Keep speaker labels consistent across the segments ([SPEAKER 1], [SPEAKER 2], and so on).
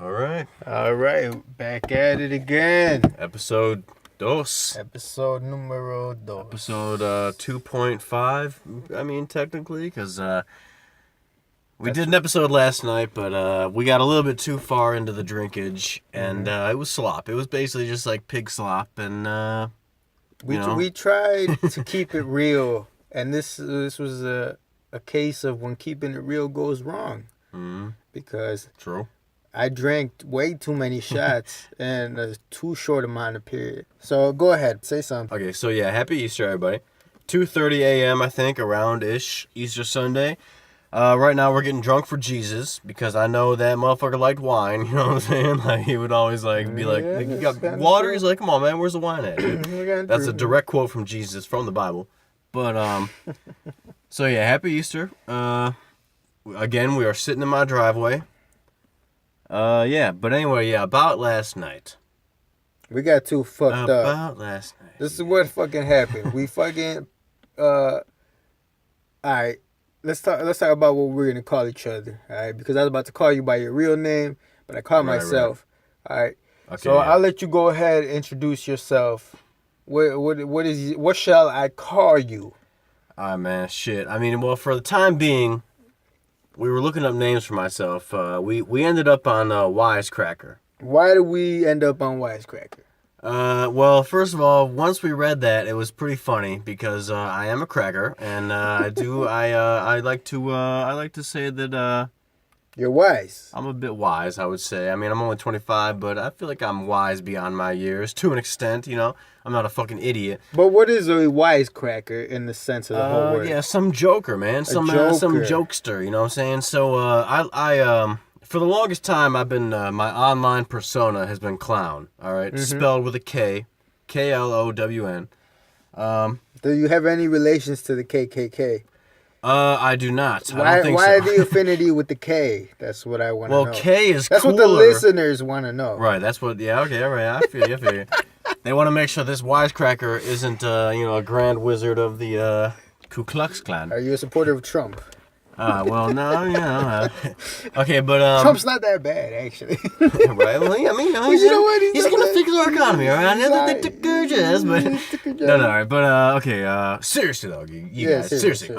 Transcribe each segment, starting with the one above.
[SPEAKER 1] All right.
[SPEAKER 2] All right, back at it again.
[SPEAKER 1] Episode dos.
[SPEAKER 2] Episode numero dos.
[SPEAKER 1] Episode 2.5. I mean, technically, because we did an episode last night, but we got a little bit too far into the drinkage, and it was slop. It was basically just like pig slop, and
[SPEAKER 2] we tried to keep it real, and this was a case of when keeping it real goes wrong.
[SPEAKER 1] Mm-hmm.
[SPEAKER 2] Because
[SPEAKER 1] True.
[SPEAKER 2] I drank way too many shots in a too short amount of period. So go ahead, say something.
[SPEAKER 1] Okay, so yeah, happy Easter, everybody. 2:30 a.m., I think, around-ish, Easter Sunday. Right now we're getting drunk for Jesus, because I know that motherfucker liked wine, you know what I'm saying? Like, he would always, be like, you got water? He's like, come on, man, where's the wine at, dude? That's a direct quote from Jesus, from the Bible. But, so yeah, happy Easter. Again, we are sitting in my driveway. But anyway, about last night.
[SPEAKER 2] We got too fucked up.
[SPEAKER 1] About last night.
[SPEAKER 2] This is what fucking happened. We fucking, alright, let's talk about what we're gonna call each other, alright? Because I was about to call you by your real name, but I called myself, alright?
[SPEAKER 1] Okay,
[SPEAKER 2] so I'll let you go ahead and introduce yourself. What shall I call you?
[SPEAKER 1] Alright, man, shit. I mean, well, for the time being, we were looking up names for myself. We ended up on Wisecracker.
[SPEAKER 2] Why did we end up on Wisecracker?
[SPEAKER 1] Well, first of all, once we read that, it was pretty funny because I am a cracker, and I like to say that
[SPEAKER 2] you're wise.
[SPEAKER 1] I'm a bit wise, I would say. I mean, I'm only 25, but I feel like I'm wise beyond my years to an extent. You know, I'm not a fucking idiot.
[SPEAKER 2] But what is a wisecracker in the sense of the whole word?
[SPEAKER 1] Yeah, some joker, man. Some jokester. You know what I'm saying? So I for the longest time, I've been my online persona has been clown. All right, spelled with a K, Klow'n.
[SPEAKER 2] Do you have any relations to the KKK?
[SPEAKER 1] I do not.
[SPEAKER 2] Why,
[SPEAKER 1] I don't think
[SPEAKER 2] why
[SPEAKER 1] so.
[SPEAKER 2] the affinity with the K? That's what I want to know.
[SPEAKER 1] Well, K is
[SPEAKER 2] That's
[SPEAKER 1] cooler.
[SPEAKER 2] what the listeners want to know.
[SPEAKER 1] Right, that's what, yeah, okay, all right, I feel you. They want to make sure this wisecracker isn't, a grand wizard of the Ku Klux Klan.
[SPEAKER 2] Are you a supporter of Trump?
[SPEAKER 1] Well, no, okay, but,
[SPEAKER 2] Trump's not that bad, actually.
[SPEAKER 1] right, well, I mean, he's gonna fix our economy, all right? I know that they took our jazz, but, no, but, okay, seriously, though, you guys, seriously.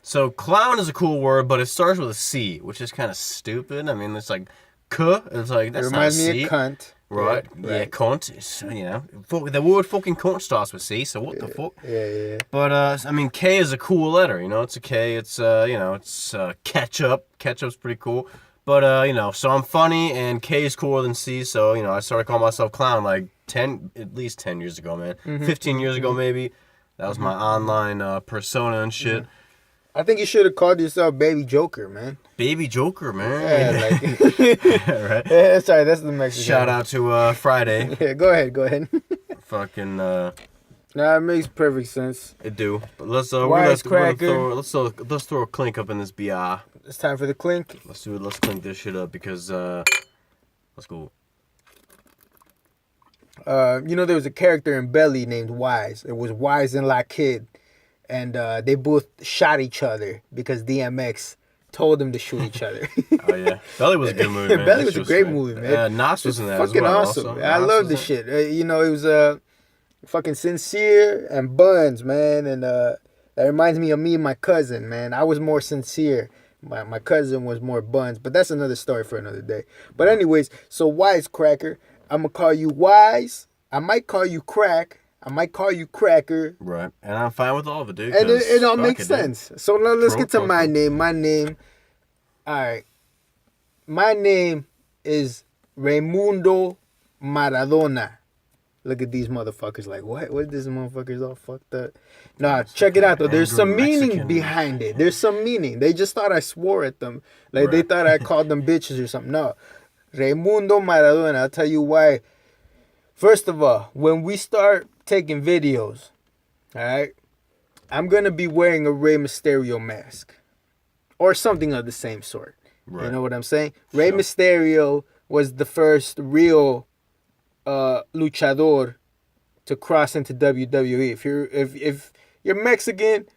[SPEAKER 1] So clown is a cool word, but it starts with a C, which is kind of stupid. I mean, it's like K. It's like, that's not a C.
[SPEAKER 2] It reminds me of cunt.
[SPEAKER 1] Right. Yeah, cunt. The word fucking cunt starts with C, so what the fuck?
[SPEAKER 2] Yeah.
[SPEAKER 1] But, I mean, K is a cool letter, you know? It's a K. It's, it's ketchup. Ketchup's pretty cool. But, so I'm funny, and K is cooler than C, so, I started calling myself clown like at least 10 years ago, man. 15 years ago, maybe. That was my online persona and shit.
[SPEAKER 2] I think you should have called yourself Baby Joker, man.
[SPEAKER 1] Baby Joker, man.
[SPEAKER 2] Yeah,
[SPEAKER 1] right.
[SPEAKER 2] Yeah, sorry, that's the Mexican.
[SPEAKER 1] Shout out to Friday.
[SPEAKER 2] Yeah, go ahead.
[SPEAKER 1] Fucking.
[SPEAKER 2] Nah, it makes perfect sense.
[SPEAKER 1] It do. But let's
[SPEAKER 2] throw
[SPEAKER 1] a clink up in this BR.
[SPEAKER 2] It's time for the clink.
[SPEAKER 1] Let's do it. Let's clink this shit up because let's go.
[SPEAKER 2] There was a character in Belly named Wise. It was Wise and La Kid. And they both shot each other because DMX told them to shoot each other.
[SPEAKER 1] Oh, yeah. Belly was a good movie, man.
[SPEAKER 2] Belly was a great movie, man.
[SPEAKER 1] Nas was in that
[SPEAKER 2] fucking
[SPEAKER 1] as well.
[SPEAKER 2] Awesome.
[SPEAKER 1] Also.
[SPEAKER 2] I love the shit. It was fucking Sincere and Buns, man. And that reminds me of me and my cousin, man. I was more Sincere. My cousin was more Buns. But that's another story for another day. But anyways, so Wisecracker. I'm going to call you Wise. I might call you Crack. I might call you Cracker.
[SPEAKER 1] Right. And I'm fine with all of it, dude.
[SPEAKER 2] And it all makes sense. So now let's get to my name. All right. My name is Raimundo Maradona. Look at these motherfuckers like, what? What this motherfuckers all fucked up? Nah, check it out, though. There's some meaning behind it. There's some meaning. They just thought I swore at them. Like, they thought I called them bitches or something. No. Raimundo Maradona. I'll tell you why. First of all, when we start taking videos, all right, I'm going to be wearing a Rey Mysterio mask or something of the same sort. Right. You know what I'm saying? Sure. Rey Mysterio was the first real luchador to cross into WWE. If you're Mexican,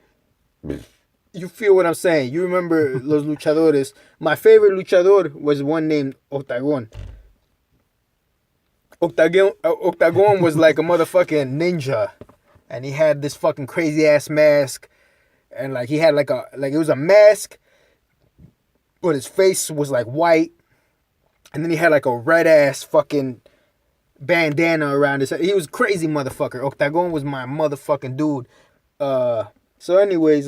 [SPEAKER 2] you feel what I'm saying. You remember los luchadores. My favorite luchador was one named Octagon. Octagon was like a motherfucking ninja, and he had this fucking crazy ass mask, and like he had like it was a mask, but his face was like white, and then he had like a red ass fucking bandana around his head. He was crazy motherfucker. Octagon was my motherfucking dude. So anyways,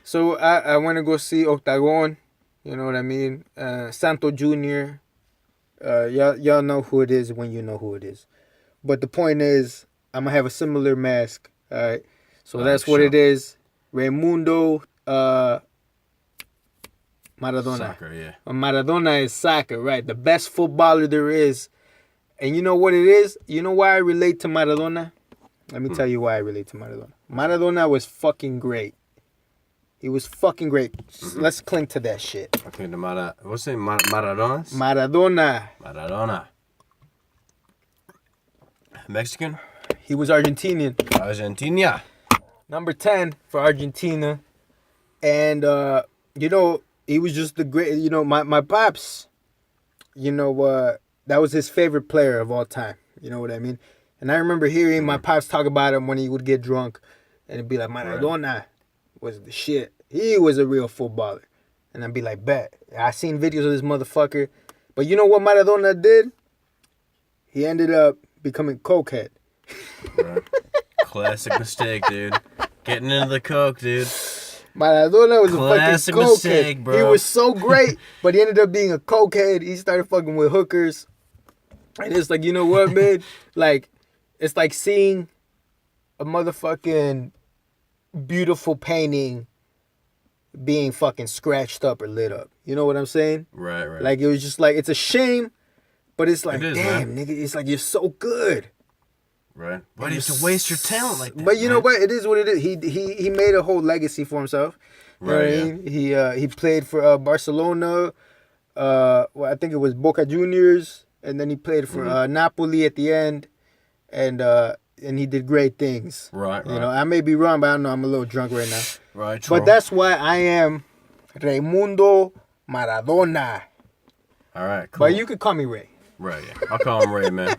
[SPEAKER 2] so I went to go see Octagon. You know what I mean? Santo Jr. Y'all know who it is when you know who it is. But the point is, I'm gonna have a similar mask. All right. So that's what it is. Raimundo Maradona.
[SPEAKER 1] Soccer, yeah.
[SPEAKER 2] Maradona is soccer, right? The best footballer there is. And you know what it is? You know why I relate to Maradona? Let me tell you why I relate to Maradona. Maradona was fucking great. He was fucking great. Let's cling to that shit.
[SPEAKER 1] Okay, what's the name? Maradonas?
[SPEAKER 2] Maradona.
[SPEAKER 1] Mexican?
[SPEAKER 2] He was Argentinian.
[SPEAKER 1] Argentina.
[SPEAKER 2] Number 10 for Argentina. And, you know, he was just the great, you know, my pops, you know, that was his favorite player of all time. You know what I mean? And I remember hearing my pops talk about him when he would get drunk. And it'd be like, Maradona was the shit. He was a real footballer. And I'd be like, bet. I seen videos of this motherfucker. But you know what Maradona did? He ended up becoming cokehead.
[SPEAKER 1] Right. Classic mistake, dude. Getting into the coke, dude.
[SPEAKER 2] Maradona was
[SPEAKER 1] Classic
[SPEAKER 2] a fucking
[SPEAKER 1] mistake,
[SPEAKER 2] cokehead.
[SPEAKER 1] bro.
[SPEAKER 2] He was so great, but he ended up being a cokehead. He started fucking with hookers. And it's like, you know what, man? Like, it's like seeing a motherfucking beautiful painting being fucking scratched up or lit up. You know what I'm saying?
[SPEAKER 1] Right.
[SPEAKER 2] Like, it was just like, it's a shame, but it's like,
[SPEAKER 1] It is,
[SPEAKER 2] damn, nigga, it's like, you're so good.
[SPEAKER 1] Right. Why do you have to waste your talent like that?
[SPEAKER 2] But you know what? It is what it is. He made a whole legacy for himself. You know what I mean? He played for Barcelona. Well, I think it was Boca Juniors, and then he played for Napoli at the end, and he did great things.
[SPEAKER 1] Right.
[SPEAKER 2] You know, I may be wrong, but I know I'm a little drunk right now.
[SPEAKER 1] Right. True.
[SPEAKER 2] But that's why I am Raimundo Maradona.
[SPEAKER 1] All right. Cool.
[SPEAKER 2] But you could call me Ray.
[SPEAKER 1] Right. Yeah. I'll call him Ray, man.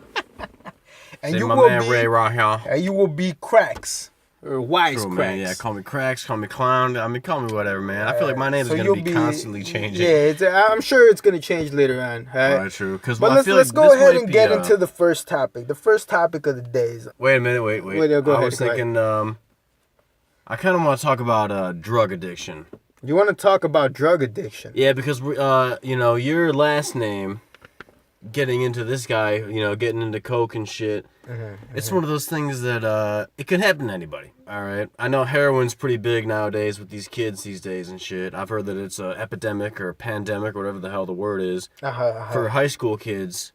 [SPEAKER 2] And
[SPEAKER 1] Say
[SPEAKER 2] you
[SPEAKER 1] my
[SPEAKER 2] will
[SPEAKER 1] man
[SPEAKER 2] be
[SPEAKER 1] Ray right here.
[SPEAKER 2] And you will be Cracks or Wise
[SPEAKER 1] True,
[SPEAKER 2] Cracks.
[SPEAKER 1] man. Yeah. Call me Cracks. Call me Clown. I mean, call me whatever, man. I feel like my name
[SPEAKER 2] So
[SPEAKER 1] is
[SPEAKER 2] you'll
[SPEAKER 1] gonna be constantly changing.
[SPEAKER 2] Yeah, I'm sure it's gonna change later on. Right?
[SPEAKER 1] Right. True. Because
[SPEAKER 2] But let's go ahead and get into the first topic. The first topic of the day is.
[SPEAKER 1] Wait a minute. Wait.
[SPEAKER 2] Go ahead,
[SPEAKER 1] I was thinking. I kind of want to talk about drug addiction.
[SPEAKER 2] You want to talk about drug addiction?
[SPEAKER 1] Yeah, because you know, your last name, getting into this guy, you know, getting into coke and shit. It's one of those things that it can happen to anybody. All right, I know heroin's pretty big nowadays with these kids these days and shit. I've heard that it's a epidemic or a pandemic, whatever the hell the word is, for high school kids.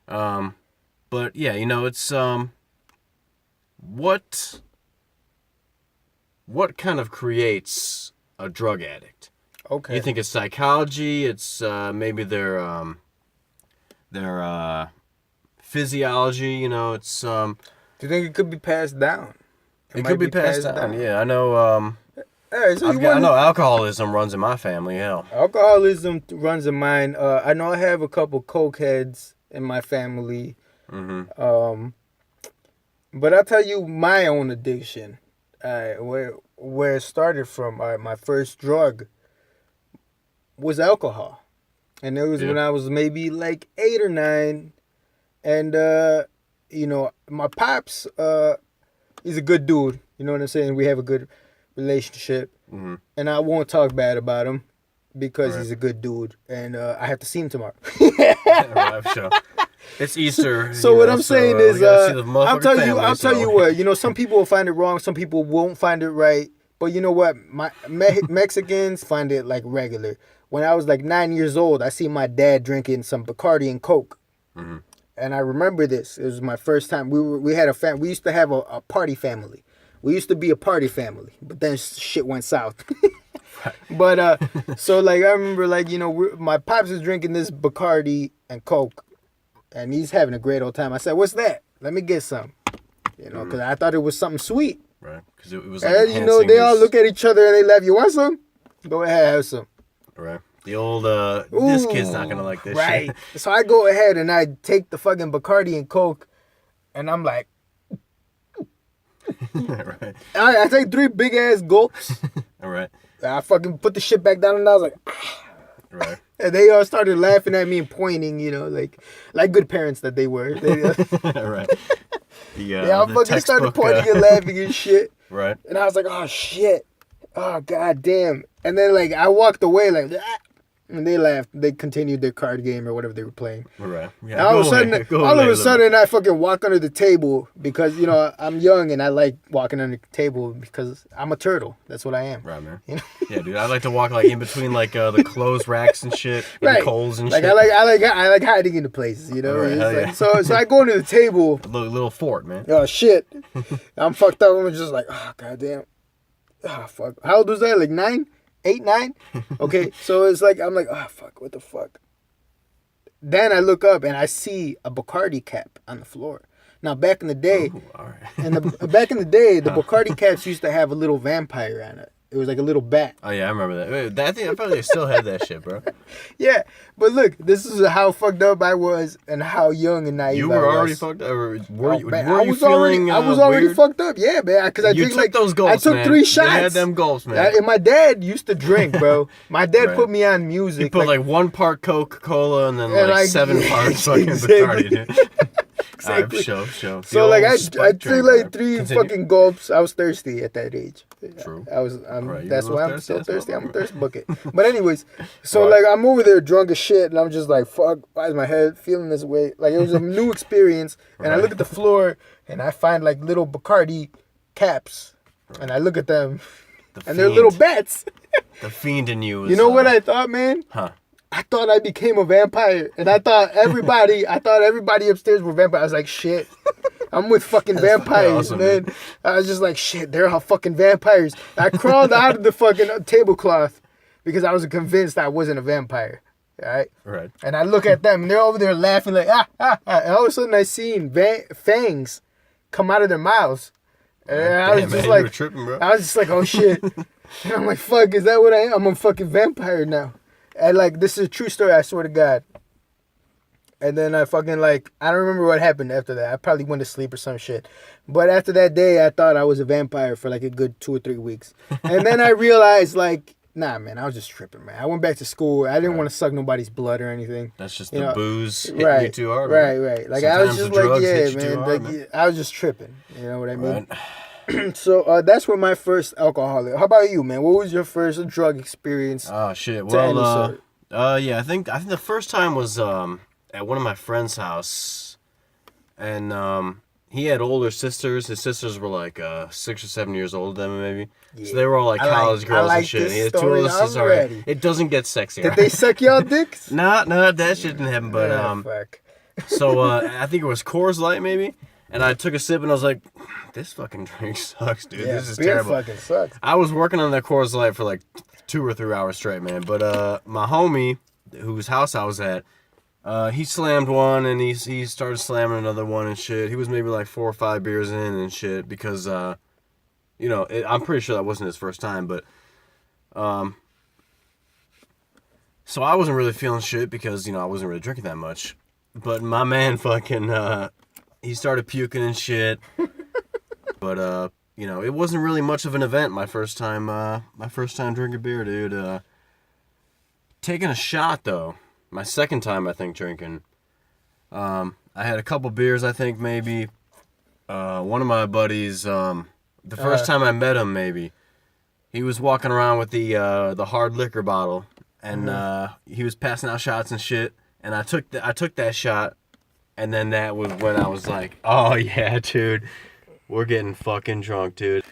[SPEAKER 1] But yeah, you know, it's what kind of creates a drug addict?
[SPEAKER 2] Okay.
[SPEAKER 1] You think it's psychology? It's maybe their physiology. You know, it's
[SPEAKER 2] Do you think it could be passed down?
[SPEAKER 1] It could be passed down. Yeah, I know.
[SPEAKER 2] Hey, so
[SPEAKER 1] I know alcoholism runs in my family. Hell.
[SPEAKER 2] Alcoholism runs in mine. I know I have a couple cokeheads in my family.
[SPEAKER 1] Mm-hmm.
[SPEAKER 2] But I'll tell you my own addiction. Where it started from. My first drug was alcohol, and it was when I was maybe like 8 or 9, and you know, my pops, he's a good dude. You know what I'm saying? We have a good relationship, and I won't talk bad about him because he's a good dude, and I have to see him tomorrow.
[SPEAKER 1] Right, sure. It's Easter.
[SPEAKER 2] So what I'm saying is,
[SPEAKER 1] I'll
[SPEAKER 2] tell you what. You know, some people will find it wrong. Some people won't find it right. But you know what? Mexicans find it like regular. When I was like 9 years old, I see my dad drinking some Bacardi and Coke, and I remember this. It was my first time. We had a family. We used to have a party family. We used to be a party family, but then shit went south. But so like I remember, like, you know, my pops is drinking this Bacardi and Coke, and he's having a great old time. I said, "What's that? Let me get some." You know, because I thought it was something sweet.
[SPEAKER 1] Right, because it was like
[SPEAKER 2] And you know, they all look at each other and they laugh. You want some? Go ahead, have some.
[SPEAKER 1] Right. The old, this kid's not gonna like this
[SPEAKER 2] right.
[SPEAKER 1] shit.
[SPEAKER 2] So I go ahead and I take the fucking Bacardi and Coke, and I'm like,
[SPEAKER 1] Right.
[SPEAKER 2] I take 3 big ass gulps.
[SPEAKER 1] All right.
[SPEAKER 2] I fucking put the shit back down, and I was like,
[SPEAKER 1] Right.
[SPEAKER 2] and they all started laughing at me and pointing, like good parents that they were. They,
[SPEAKER 1] Right.
[SPEAKER 2] they all
[SPEAKER 1] the
[SPEAKER 2] fucking started
[SPEAKER 1] textbook,
[SPEAKER 2] pointing and laughing and shit.
[SPEAKER 1] Right.
[SPEAKER 2] And I was like, oh shit, oh god damn. And then like I walked away like, ah. And they laughed. They continued their card game or whatever they were playing.
[SPEAKER 1] Right. Yeah,
[SPEAKER 2] And all of a sudden, I fucking walk under the table because I'm young and I like walking under the table because I'm a turtle. That's what I am.
[SPEAKER 1] Right, man.
[SPEAKER 2] You know?
[SPEAKER 1] Yeah, dude. I like to walk like in between like the clothes racks and shit, and
[SPEAKER 2] Right.
[SPEAKER 1] coals and
[SPEAKER 2] Like
[SPEAKER 1] shit.
[SPEAKER 2] I like hiding into places.
[SPEAKER 1] Right,
[SPEAKER 2] It's
[SPEAKER 1] hell
[SPEAKER 2] like,
[SPEAKER 1] yeah.
[SPEAKER 2] so I go under the table.
[SPEAKER 1] A little fort, man.
[SPEAKER 2] Oh shit! I'm fucked up. I'm just like, oh goddamn. Oh fuck. How old was I? Like 9, 8, 9. Okay, so it's like I'm like, oh fuck, what the fuck? Then I look up and I see a Bacardi cap on the floor. Now back in the day,
[SPEAKER 1] Ooh, all right.
[SPEAKER 2] the Bacardi caps used to have a little vampire on it. It was like a little bat.
[SPEAKER 1] Oh yeah, I remember that. Wait, I think I probably still had that shit, bro.
[SPEAKER 2] Yeah, but look, this is how fucked up I was and how young and naive
[SPEAKER 1] You
[SPEAKER 2] I
[SPEAKER 1] were
[SPEAKER 2] was.
[SPEAKER 1] already fucked up. Or were you
[SPEAKER 2] feeling?
[SPEAKER 1] feeling?
[SPEAKER 2] I was already
[SPEAKER 1] weird?
[SPEAKER 2] fucked up. Yeah, man. Because I
[SPEAKER 1] You
[SPEAKER 2] drink
[SPEAKER 1] took
[SPEAKER 2] like
[SPEAKER 1] those gulps,
[SPEAKER 2] I took
[SPEAKER 1] man.
[SPEAKER 2] 3
[SPEAKER 1] You
[SPEAKER 2] shots.
[SPEAKER 1] had them gulps, man.
[SPEAKER 2] And my dad used to drink, bro. My dad
[SPEAKER 1] Right.
[SPEAKER 2] put me on music.
[SPEAKER 1] You put like 1 part Coca-Cola and then
[SPEAKER 2] And
[SPEAKER 1] like
[SPEAKER 2] like-
[SPEAKER 1] 7 parts fucking
[SPEAKER 2] Exactly.
[SPEAKER 1] Bacardi, dude.
[SPEAKER 2] Exactly.
[SPEAKER 1] All right, show. The
[SPEAKER 2] So like
[SPEAKER 1] old
[SPEAKER 2] I
[SPEAKER 1] spiked
[SPEAKER 2] took
[SPEAKER 1] drink,
[SPEAKER 2] like
[SPEAKER 1] man.
[SPEAKER 2] 3
[SPEAKER 1] Continue.
[SPEAKER 2] fucking gulps. I was thirsty at that age.
[SPEAKER 1] True.
[SPEAKER 2] I was.
[SPEAKER 1] Right, you
[SPEAKER 2] That's
[SPEAKER 1] were
[SPEAKER 2] why I'm
[SPEAKER 1] thirsty,
[SPEAKER 2] still
[SPEAKER 1] that's
[SPEAKER 2] thirsty.
[SPEAKER 1] what
[SPEAKER 2] I'm a
[SPEAKER 1] I'm-
[SPEAKER 2] thirst bucket. But anyways, so
[SPEAKER 1] Right.
[SPEAKER 2] like I'm over there drunk as shit, and I'm just like, fuck. Why is my head feeling this way? Like it was a new experience, and I
[SPEAKER 1] Right.
[SPEAKER 2] look at the floor, and I find like little Bacardi caps, and I look at them,
[SPEAKER 1] The
[SPEAKER 2] and they're
[SPEAKER 1] fiend.
[SPEAKER 2] little bats.
[SPEAKER 1] The fiend in you. Is,
[SPEAKER 2] You know what I thought, man?
[SPEAKER 1] Huh.
[SPEAKER 2] I thought I became a vampire, and I thought everybody upstairs were vampires. I was like, shit, I'm with fucking
[SPEAKER 1] That's fucking
[SPEAKER 2] vampires,
[SPEAKER 1] awesome,
[SPEAKER 2] man. I was just like, shit, they're all fucking vampires. I crawled out of the fucking tablecloth because I was convinced I wasn't a vampire. All right,
[SPEAKER 1] Right.
[SPEAKER 2] and I look at them, and they're over there laughing like and all of a sudden I seen fangs come out of their mouths, and I was
[SPEAKER 1] Damn,
[SPEAKER 2] just
[SPEAKER 1] man, you
[SPEAKER 2] like,
[SPEAKER 1] were tripping, bro.
[SPEAKER 2] I was just like, oh shit. And I'm like, fuck, is that what I am? I'm a fucking vampire now. And like, this is a true story, I swear to God. And then I fucking like, I don't remember what happened after that. I probably went to sleep or some shit. But after that day, I thought I was a vampire for like a good 2 or 3 weeks. And then I realized like, nah, man, I was just tripping, man. I went back to school. I didn't want to suck nobody's blood or anything.
[SPEAKER 1] That's just
[SPEAKER 2] You
[SPEAKER 1] the
[SPEAKER 2] know,
[SPEAKER 1] booze hitting you too hard. man.
[SPEAKER 2] Right. Like I was
[SPEAKER 1] Sometimes
[SPEAKER 2] just
[SPEAKER 1] the
[SPEAKER 2] like,
[SPEAKER 1] drugs
[SPEAKER 2] yeah,
[SPEAKER 1] hit you too
[SPEAKER 2] man.
[SPEAKER 1] hard,
[SPEAKER 2] Like
[SPEAKER 1] man.
[SPEAKER 2] I was just tripping. You know what I mean?
[SPEAKER 1] Right.
[SPEAKER 2] So that's where my first alcoholic. How about you, man? What was your first drug experience?
[SPEAKER 1] Oh shit.
[SPEAKER 2] To any
[SPEAKER 1] Well,
[SPEAKER 2] sort.
[SPEAKER 1] yeah, I think the first time was at one of my friend's house, and he had older sisters. His sisters were like 6 or 7 years older than me, maybe.
[SPEAKER 2] Yeah.
[SPEAKER 1] So they were all like
[SPEAKER 2] I like-
[SPEAKER 1] college
[SPEAKER 2] I
[SPEAKER 1] girls
[SPEAKER 2] like
[SPEAKER 1] and shit.
[SPEAKER 2] this
[SPEAKER 1] He had 2
[SPEAKER 2] story
[SPEAKER 1] older sisters. All right.
[SPEAKER 2] already.
[SPEAKER 1] It doesn't get sexy.
[SPEAKER 2] Did they suck y'all dicks?
[SPEAKER 1] Nah, that shit didn't happen. But
[SPEAKER 2] fuck.
[SPEAKER 1] so I think it was Coors Light maybe, and I took a sip and I was like, this fucking drink sucks, dude.
[SPEAKER 2] Yeah,
[SPEAKER 1] This is
[SPEAKER 2] beer
[SPEAKER 1] terrible.
[SPEAKER 2] fucking sucks.
[SPEAKER 1] I was working on that Coors Light for like 2 or 3 hours straight, man. But my homie, whose house I was at, he slammed one and he started slamming another one and shit. He was maybe like 4 or 5 beers in and shit because, I'm pretty sure that wasn't his first time, but, so I wasn't really feeling shit because, I wasn't really drinking that much. But my man fucking, he started puking and shit. But, it wasn't really much of an event my first time drinking beer, dude. Taking a shot, though. My second time, I think, drinking. I had a couple beers, I think, maybe. One of my buddies, the first time I met him, maybe, he was walking around with the hard liquor bottle, and he was passing out shots and shit. And I took that shot, and then that was when I was like, oh yeah, dude, we're getting fucking drunk, dude.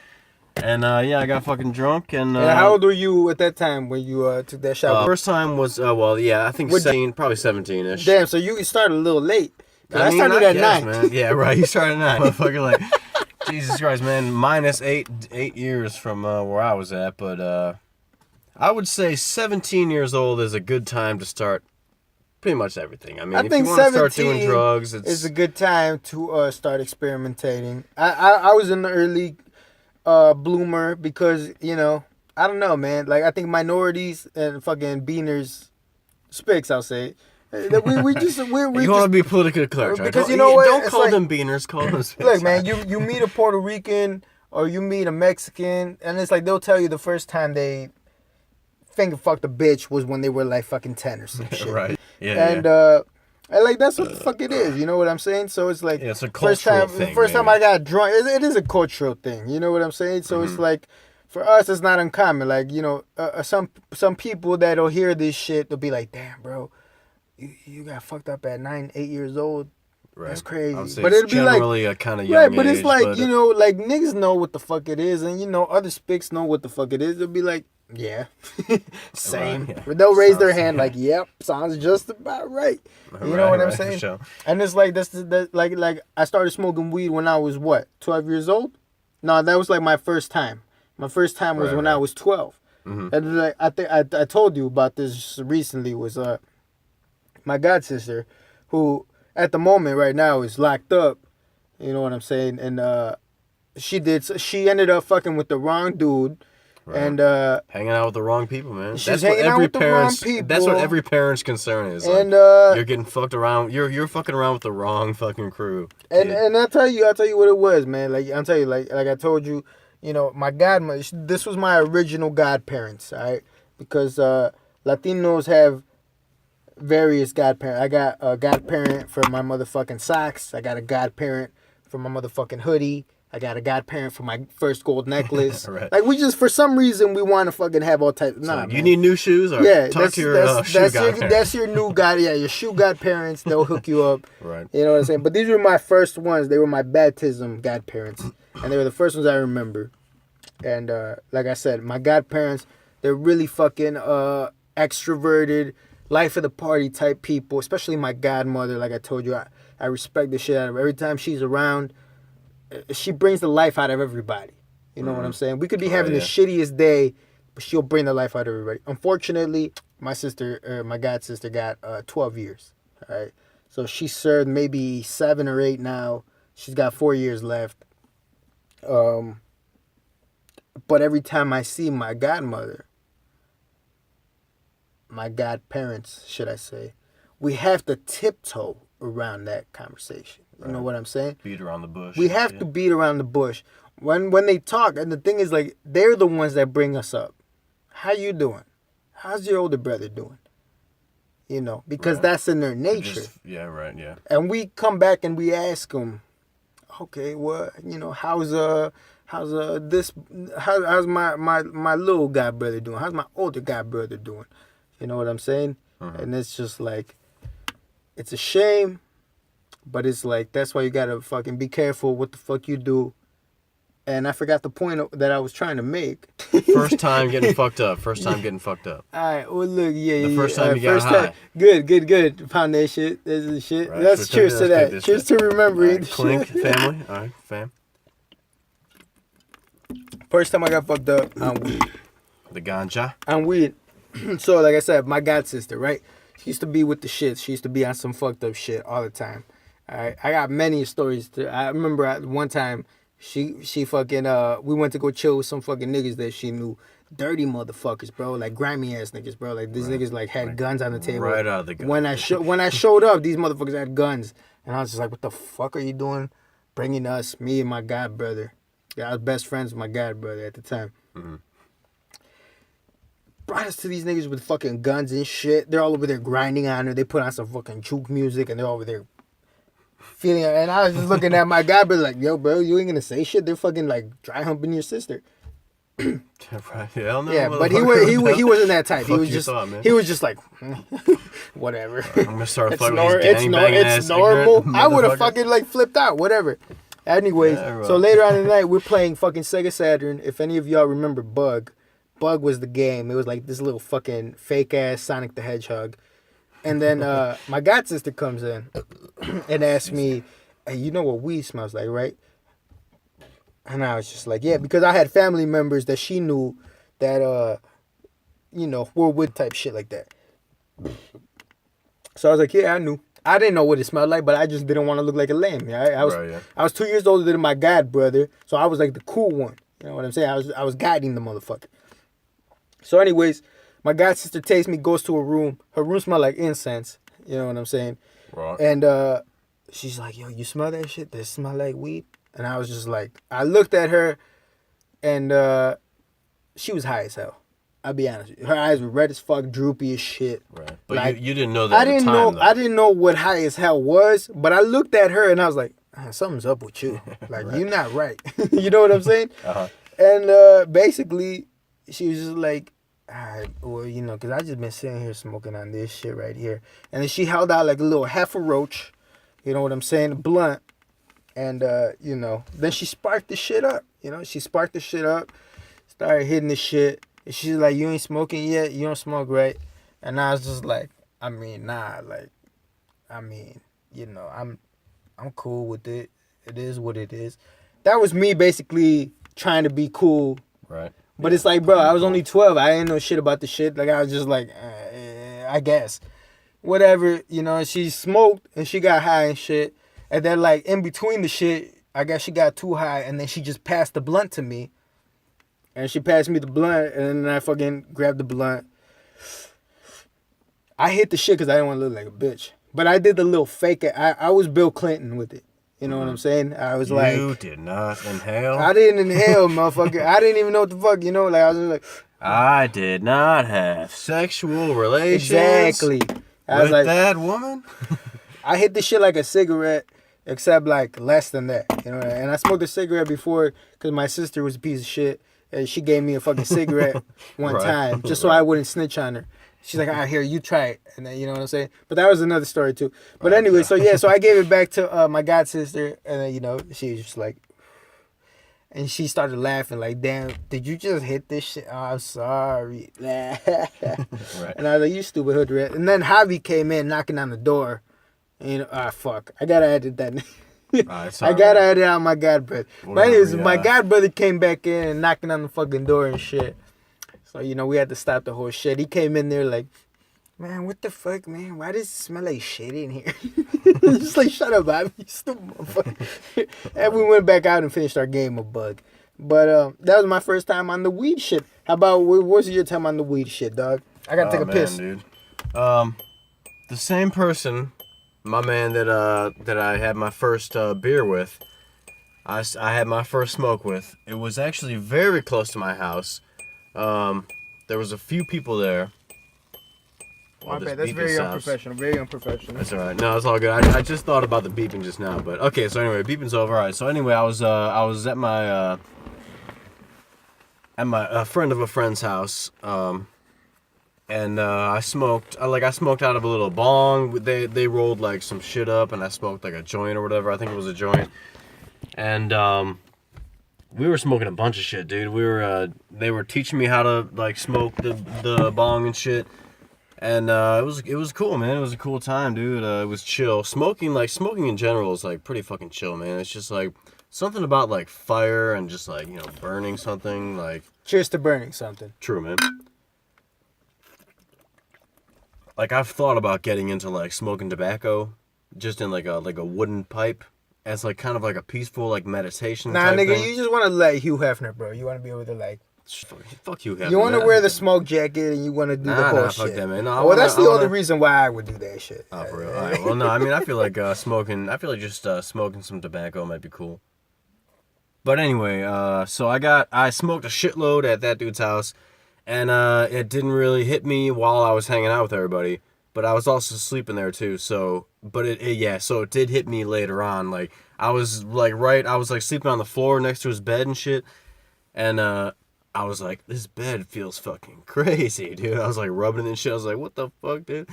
[SPEAKER 1] And I got fucking drunk. And
[SPEAKER 2] how old were you at that time when you took that shot?
[SPEAKER 1] first time was I think 17, probably 17ish.
[SPEAKER 2] Damn, so you started a little late. 'Cause I
[SPEAKER 1] mean,
[SPEAKER 2] started
[SPEAKER 1] I
[SPEAKER 2] at
[SPEAKER 1] guess,
[SPEAKER 2] 9.
[SPEAKER 1] man. Yeah, right. You started at 9. Motherfucker, like, Jesus Christ, man. Minus 8 years from where I was at, but I would say 17 years old is a good time to start pretty much everything. I mean,
[SPEAKER 2] I
[SPEAKER 1] if
[SPEAKER 2] think
[SPEAKER 1] you want to start
[SPEAKER 2] 17
[SPEAKER 1] doing drugs,
[SPEAKER 2] it's a good time to start experimenting. I was in the early bloomer because, I don't know, man. Like I think minorities and fucking beaners, spics, I'll say. That we just we
[SPEAKER 1] You want to be politically correct, right?
[SPEAKER 2] because you know what?
[SPEAKER 1] Don't
[SPEAKER 2] It's
[SPEAKER 1] call
[SPEAKER 2] like,
[SPEAKER 1] them beaners, call them spicks.
[SPEAKER 2] look, man, you meet a Puerto Rican or you meet a Mexican, and it's like they'll tell you the first time they finger fucked a bitch was when they were like fucking 10 or some shit.
[SPEAKER 1] Right. Yeah.
[SPEAKER 2] And like that's what the fuck it is, you know what I'm saying? So it's like
[SPEAKER 1] it's a cultural thing.
[SPEAKER 2] First time I got drunk, it is a cultural thing, you know what I'm saying? So it's like for us, it's not uncommon. Like you know, some people that'll hear this shit, they'll be like, "Damn, bro, you got fucked up at 9, 8 years old."
[SPEAKER 1] Right.
[SPEAKER 2] That's crazy.
[SPEAKER 1] But it'll be like
[SPEAKER 2] a
[SPEAKER 1] kind of young
[SPEAKER 2] right, but
[SPEAKER 1] age,
[SPEAKER 2] it's like you know, like niggas know what the fuck it is, and you know, other spics know what the fuck it is. They'll be like, yeah, same.
[SPEAKER 1] Right, yeah.
[SPEAKER 2] But they'll raise their hand like, yep, sounds just about right. You know what I'm saying?
[SPEAKER 1] Sure.
[SPEAKER 2] And it's like that like I started smoking weed when I was what, 12 years old? No, that was like my first time. My first time was when I was 12. And like I think I told you about this recently was my god sister, who at the moment right now is locked up. You know what I'm saying? And she ended up fucking with the wrong dude.
[SPEAKER 1] Right.
[SPEAKER 2] And
[SPEAKER 1] hanging out with the wrong people, man.
[SPEAKER 2] She's hanging out with the wrong people.
[SPEAKER 1] That's what every parent's concern is.
[SPEAKER 2] And
[SPEAKER 1] like, you're getting fucked around. You're fucking around with the wrong fucking crew.
[SPEAKER 2] And I'll tell you what it was, man. Like I'll tell you, like I told you, you know, my godmother. This was my original godparents, all right? Because Latinos have various godparents. I got a godparent for my motherfucking socks. I got a godparent for my motherfucking hoodie. I got a godparent for my first gold necklace.
[SPEAKER 1] Right.
[SPEAKER 2] Like we just, for some reason, we want to fucking have all types. Nah,
[SPEAKER 1] you need new shoes? Or
[SPEAKER 2] yeah,
[SPEAKER 1] talk to your shoe godparents.
[SPEAKER 2] That's your new god. Yeah, your shoe godparents. They'll hook you up.
[SPEAKER 1] Right.
[SPEAKER 2] You know what I'm saying? But these were my first ones. They were my baptism godparents, and they were the first ones I remember. And like I said, my godparents, they're really fucking extroverted, life of the party type people. Especially my godmother. Like I told you, I respect the shit out of her. Every time she's around, she brings the life out of everybody. You know what I'm saying? We could be having the shittiest day, but she'll bring the life out of everybody. Unfortunately, my god sister got 12 years. All right, so she served maybe 7 or 8 now. She's got 4 years left. But every time I see my godmother, my godparents, should I say, we have to tiptoe around that conversation. You know what I'm saying?
[SPEAKER 1] Beat around the bush.
[SPEAKER 2] We have to beat around the bush. When they talk, and the thing is, like, they're the ones that bring us up. How you doing? How's your older brother doing? You know, because that's in their nature.
[SPEAKER 1] Yeah.
[SPEAKER 2] And we come back and we ask them, okay, well, you know, how's my little god brother doing? How's my older god brother doing? You know what I'm saying? And it's just like, it's a shame. But it's like, that's why you gotta fucking be careful what the fuck you do. And I forgot the point that I was trying to make.
[SPEAKER 1] First time getting fucked up. All
[SPEAKER 2] right, well, look,
[SPEAKER 1] The first time you got high.
[SPEAKER 2] Good. Found that shit. This is shit.
[SPEAKER 1] Right,
[SPEAKER 2] Let's cheers to that. Cheers to remembering.
[SPEAKER 1] Right, clink, family. All right, fam.
[SPEAKER 2] First time I got fucked up on weed.
[SPEAKER 1] The ganja.
[SPEAKER 2] On weed. So, like I said, my god sister, right? She used to be with the shit. She used to be on some fucked up shit all the time. I got many stories. I remember at one time she fucking we went to go chill with some fucking niggas that she knew, dirty motherfuckers, bro, like grimy ass niggas, bro. Like these niggas like had guns on the table.
[SPEAKER 1] Right out of the gun.
[SPEAKER 2] When I showed up, these motherfuckers had guns, and I was just like, what the fuck are you doing, bringing us, me and my god brother? Yeah, I was best friends with my god brother at the time. Brought us to these niggas with fucking guns and shit. They're all over there grinding on her. They put on some fucking juke music, and they're over there feeling it. And I was just looking at my guy, but like, yo, bro, you ain't gonna say shit. They're fucking like dry humping your sister.
[SPEAKER 1] Right. Hell no,
[SPEAKER 2] yeah, but he wasn't that type. He was just like, whatever.
[SPEAKER 1] I'm gonna start fucking
[SPEAKER 2] it's normal. I would have fucking like flipped out, whatever. Anyways, so later on in the night, we're playing fucking Sega Saturn. If any of y'all remember Bug was the game. It was like this little fucking fake ass Sonic the Hedgehog. And then my god sister comes in and asks me, hey, you know what weed smells like, right? And I was just like, yeah, because I had family members that she knew that, you know, were with type shit like that. So I was like, yeah, I knew. I didn't know what it smelled like, but I just didn't want to look like a lame. Yeah? I was 2 years older than my god brother, so I was like the cool one. You know what I'm saying? I was guiding the motherfucker. So anyways, my god sister takes me, goes to her room. Her room smelled like incense. You know what I'm saying?
[SPEAKER 1] Right.
[SPEAKER 2] And she's like, yo, you smell that shit? Does it smell like weed? And I was just like, I looked at her, and she was high as hell. I'll be honest with you. Her eyes were red as fuck, droopy as shit.
[SPEAKER 1] Right. But
[SPEAKER 2] like,
[SPEAKER 1] you didn't know that at the time, though.
[SPEAKER 2] I didn't know what high as hell was, but I looked at her and I was like, something's up with you. Like,
[SPEAKER 1] Right.
[SPEAKER 2] you're not right. You know what I'm saying?
[SPEAKER 1] Uh-huh.
[SPEAKER 2] And basically, she was just like, all right, well, you know, because I just been sitting here smoking on this shit right here. And then she held out like a little half a roach, you know what I'm saying, a blunt. And, you know, then she sparked the shit up. You know, she sparked the shit up, started hitting the shit. And she's like, you ain't smoking yet? You don't smoke, right? And I was just like, I mean, nah, like, I mean, you know, I'm cool with it. It is what it is. That was me basically trying to be cool.
[SPEAKER 1] Right.
[SPEAKER 2] But it's like, bro, I was only 12. I didn't know shit about the shit. Like, I was just like, I guess. Whatever, you know, she smoked and she got high and shit. And then, like, in between the shit, I guess she got too high and then she just passed the blunt to me. And she passed me the blunt and then I fucking grabbed the blunt. I hit the shit because I didn't want to look like a bitch. But I did the little fake it. I was Bill Clinton with it. You know what I'm saying? I was like...
[SPEAKER 1] You did not inhale?
[SPEAKER 2] I didn't inhale, motherfucker. I didn't even know what the fuck, you know? Like, I was just like...
[SPEAKER 1] I did not have sexual relations
[SPEAKER 2] Exactly. I was
[SPEAKER 1] with
[SPEAKER 2] like,
[SPEAKER 1] that woman.
[SPEAKER 2] I hit this shit like a cigarette, except like less than that, you know. And I smoked a cigarette before because my sister was a piece of shit, and she gave me a fucking cigarette one
[SPEAKER 1] Right.
[SPEAKER 2] time just so I wouldn't snitch on her. She's like, all right, here, you try it, and then you know what I'm saying. But that was another story too. But
[SPEAKER 1] Right,
[SPEAKER 2] anyway,
[SPEAKER 1] yeah.
[SPEAKER 2] so yeah, so I gave it back to my god sister, and then you know she was just like. And she started laughing like, damn, did you just hit this shit? Oh, I'm sorry.
[SPEAKER 1] Right.
[SPEAKER 2] And I was like, you stupid hood rat. And then Javi came in knocking on the door. And, you know, fuck. I gotta edit that.
[SPEAKER 1] It's
[SPEAKER 2] I gotta
[SPEAKER 1] alright.
[SPEAKER 2] edit out my god brother. But
[SPEAKER 1] Whatever,
[SPEAKER 2] anyways,
[SPEAKER 1] yeah.
[SPEAKER 2] my god brother came back in and knocking on the fucking door and shit. So, you know, we had to stop the whole shit. He came in there like, man, what the fuck, man? Why does it smell like shit in here? Just like, shut up, Bobby, you stupid motherfucker. And we went back out and finished our game of Bug. But that was my first time on the weed shit. How about, what's your time on the weed shit, dog? I gotta take a piss.
[SPEAKER 1] Dude. The same person, my man that I had my first beer with, I had my first smoke with. It was actually very close to my house. There was a few people there.
[SPEAKER 2] My
[SPEAKER 1] this
[SPEAKER 2] bad, that's
[SPEAKER 1] beeping
[SPEAKER 2] very
[SPEAKER 1] stops.
[SPEAKER 2] unprofessional, very unprofessional.
[SPEAKER 1] That's alright. No, it's all good. I just thought about the beeping just now, but okay. So anyway, beeping's over. Alright. So anyway, I was at my friend of a friend's house, and I smoked. I smoked out of a little bong. They rolled like some shit up, and I smoked like a joint or whatever. I think it was a joint, and we were smoking a bunch of shit, dude. They were teaching me how to like smoke the bong and shit. And it was cool, man. It was a cool time, dude. It was chill. Smoking in general is like pretty fucking chill, man. It's just like something about like fire and just like, you know, burning something like.
[SPEAKER 2] Cheers to burning something.
[SPEAKER 1] True, man. Like I've thought about getting into like smoking tobacco, just in like a wooden pipe, as like kind of like a peaceful like meditation.
[SPEAKER 2] Nah,
[SPEAKER 1] type
[SPEAKER 2] nigga,
[SPEAKER 1] thing.
[SPEAKER 2] you just want to like Hugh Hefner, bro. You want to be able to like.
[SPEAKER 1] Fuck you, Hefner,
[SPEAKER 2] You want to
[SPEAKER 1] man.
[SPEAKER 2] wear the smoke jacket and you want to do the whole
[SPEAKER 1] fuck
[SPEAKER 2] shit.
[SPEAKER 1] that, man. No,
[SPEAKER 2] Well, that's the
[SPEAKER 1] I
[SPEAKER 2] only
[SPEAKER 1] wanna-
[SPEAKER 2] reason why I would do that shit.
[SPEAKER 1] Oh, for real. All right. Well, no, I mean, I feel like smoking. I feel like just smoking some tobacco might be cool. But anyway, so I smoked a shitload at that dude's house, and it didn't really hit me while I was hanging out with everybody. But I was also sleeping there too. So, but so it did hit me later on. Like I was like sleeping on the floor next to his bed and shit, and I was like, this bed feels fucking crazy, dude. I was like rubbing it and shit. I was like, what the fuck, dude?